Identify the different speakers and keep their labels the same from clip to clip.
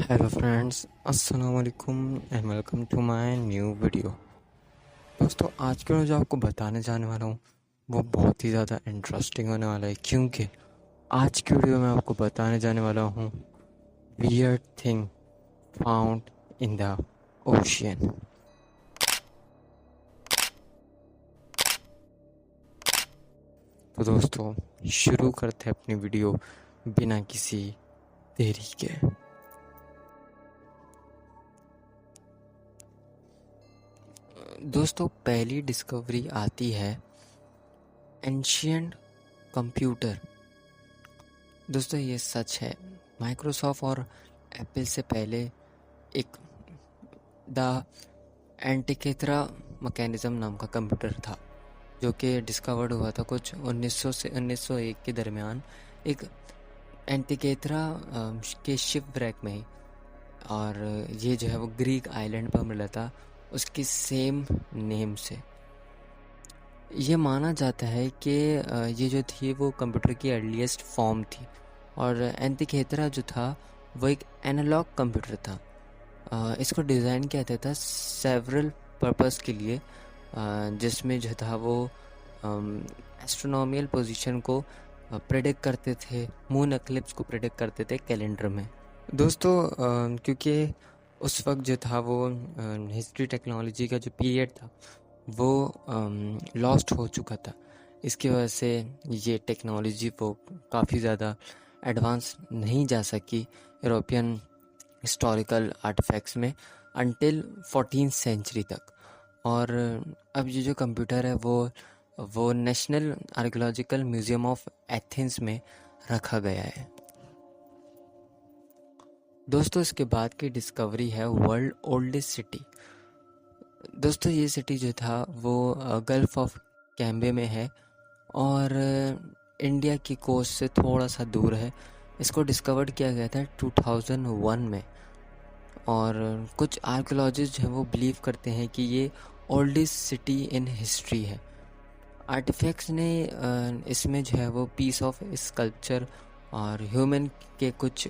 Speaker 1: Hello friends, अस्सलाम वालेकुम and welcome to my new video. दोस्तों, आज के जो आपको बताने जाने वाला हूँ वो बहुत ही ज़्यादा इंटरेस्टिंग होने वाला है, क्योंकि आज की वीडियो में आपको बताने जाने वाला हूँ weird thing found in the ocean. तो दोस्तों, शुरू करते हैं अपनी वीडियो बिना किसी देरी के। दोस्तों, पहली डिस्कवरी आती है एंशियंट कंप्यूटर। दोस्तों, ये सच है, माइक्रोसॉफ्ट और एप्पल से पहले एक द एंटिकेथरा मैकेनिज्म नाम का कंप्यूटर था, जो कि डिस्कवर्ड हुआ था कुछ 1900 से 1901 के दरमियान एक एंटिकेथरा के शिप व्रैक में ही। और ये जो है वो ग्रीक आइलैंड पर मिला था, उसकी सेम नेम से। ये माना जाता है कि ये जो थी वो कंप्यूटर की अर्लीस्ट फॉर्म थी, और एंटिकेथरा जो था वो एक एनालॉग कंप्यूटर था। इसको डिज़ाइन किया गया था सेवरल पर्पस के लिए, जिसमें जो था वो एस्ट्रोनॉमिकल पोजीशन को प्रेडिक्ट करते थे, मून एक्लिप्स को प्रेडिक्ट करते थे कैलेंडर में। दोस्तों, क्योंकि उस वक्त जो था वो हिस्ट्री टेक्नोलॉजी का जो पीरियड था वो लॉस्ट हो चुका था। इसकी वजह से ये टेक्नोलॉजी वो काफ़ी ज़्यादा एडवांस नहीं जा सकी यूरोपियन हिस्टोरिकल आर्टिफैक्ट्स में अंटिल 14th सेंचुरी तक। और अब ये जो कंप्यूटर है वो national archaeological museum of Athens में रखा गया है। दोस्तों, इसके बाद की डिस्कवरी है वर्ल्ड ओल्डेस्ट सिटी। दोस्तों, ये सिटी जो था वो गल्फ ऑफ कैम्बे में है और इंडिया की कोस्ट से थोड़ा सा दूर है। इसको डिस्कवर्ड किया गया था 2001 में, और कुछ आर्कियोलॉजिस्ट हैं वो बिलीव करते हैं कि ये ओल्डेस्ट सिटी इन हिस्ट्री है। आर्टिफैक्ट्स ने इसमें जो है वो पीस ऑफ स्कल्पचर और ह्यूमन के कुछ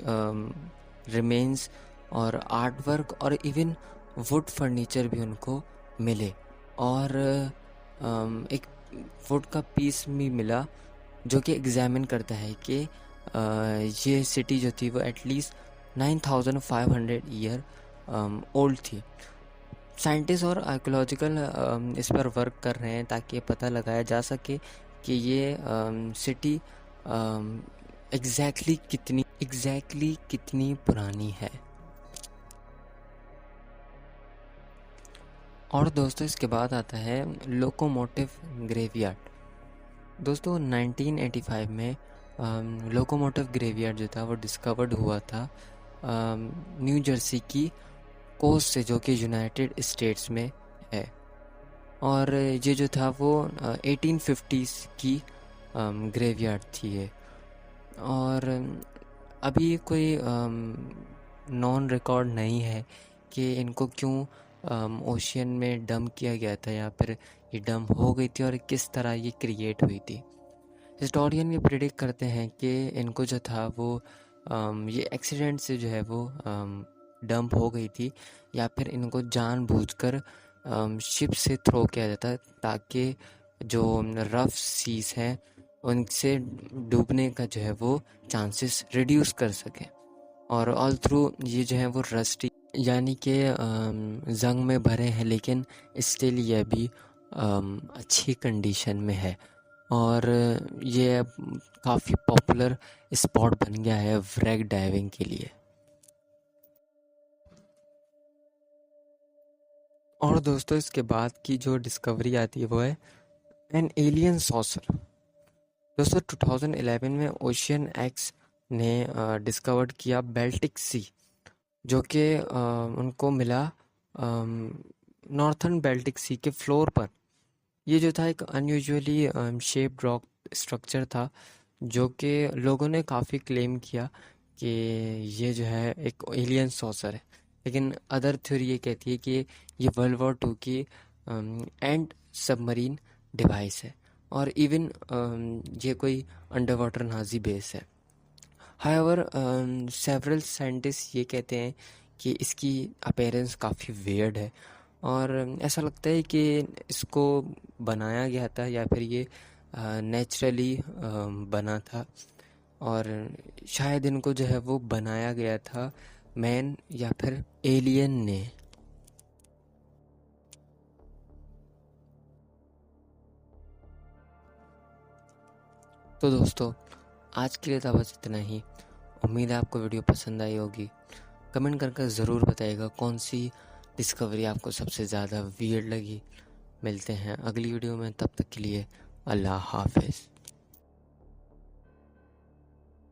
Speaker 1: रिमेन्स और आर्ट वर्क और इवन वुड फर्नीचर भी उनको मिले। और एक वुड का पीस भी मिला जो कि एग्जामिन करता है कि ये सिटी जो थी वो एटलीस्ट 9500 ईयर ओल्ड थी। साइंटिस्ट और आर्कियोलॉजिकल इस पर वर्क कर रहे हैं ताकि पता लगाया जा सके कि ये सिटी एग्जैक्टली कितनी पुरानी है। और दोस्तों, इसके बाद आता है लोकोमोटिव ग्रेवयार्ड। दोस्तों, 1985 में लोकोमोटिव ग्रेवयार्ड जो था वो डिस्कवर्ड हुआ था न्यू जर्सी की कोस्ट से, जो कि यूनाइटेड स्टेट्स में है। और ये जो था वो 1850s की ग्रेवयार्ड थी ये। और अभी कोई नॉन रिकॉर्ड नहीं है कि इनको क्यों ओशियन में डंप किया गया था, या फिर ये डंप हो गई थी और किस तरह ये क्रिएट हुई थी। हिस्टोरियन ये प्रिडिक्ट करते हैं कि इनको जो था वो ये एक्सीडेंट से जो है वो डंप हो गई थी, या फिर इनको जानबूझकर शिप से थ्रो किया जाता है ताकि जो रफ सीज हैं उनसे डूबने का जो है वो चांसेस रिड्यूस कर सकें। और ऑल थ्रू ये जो है वो रस्टी यानी कि जंग में भरे हैं, लेकिन स्टिल ये अभी अच्छी कंडीशन में है। और ये काफ़ी पॉपुलर स्पॉट बन गया है व्रैग डाइविंग के लिए। और दोस्तों, इसके बाद की जो डिस्कवरी आती है वो है एन एलियन सॉसर। दोस्तों, 2011 में ओशियन एक्स ने डिस्कवर्ड किया बेल्टिक सी, जो कि उनको मिला नॉर्थर्न बेल्टिक सी के फ्लोर पर। ये जो था एक अनयूजुअली शेप्ड रॉक स्ट्रक्चर था, जो कि लोगों ने काफ़ी क्लेम किया कि ये जो है एक एलियन सॉसर है। लेकिन अदर थ्योरी ये कहती है कि ये वर्ल्ड वॉर 2 की एंड सबमरीन डिवाइस है, और इवन ये कोई अंडर वाटर नाजी बेस है। हाउएवर सेवरल साइंटिस्ट ये कहते हैं कि इसकी अपीयरेंस काफ़ी वियर्ड है, और ऐसा लगता है कि इसको बनाया गया था या फिर ये नेचुरली बना था, और शायद इनको जो है वो बनाया गया था मैन या फिर एलियन ने। तो दोस्तों, आज के लिए तो बस इतना ही। उम्मीद है आपको वीडियो पसंद आई होगी। कमेंट करके ज़रूर बताइएगा कौन सी डिस्कवरी आपको सबसे ज़्यादा वियर्ड लगी। मिलते हैं अगली वीडियो में, तब तक के लिए अल्लाह हाफिज़।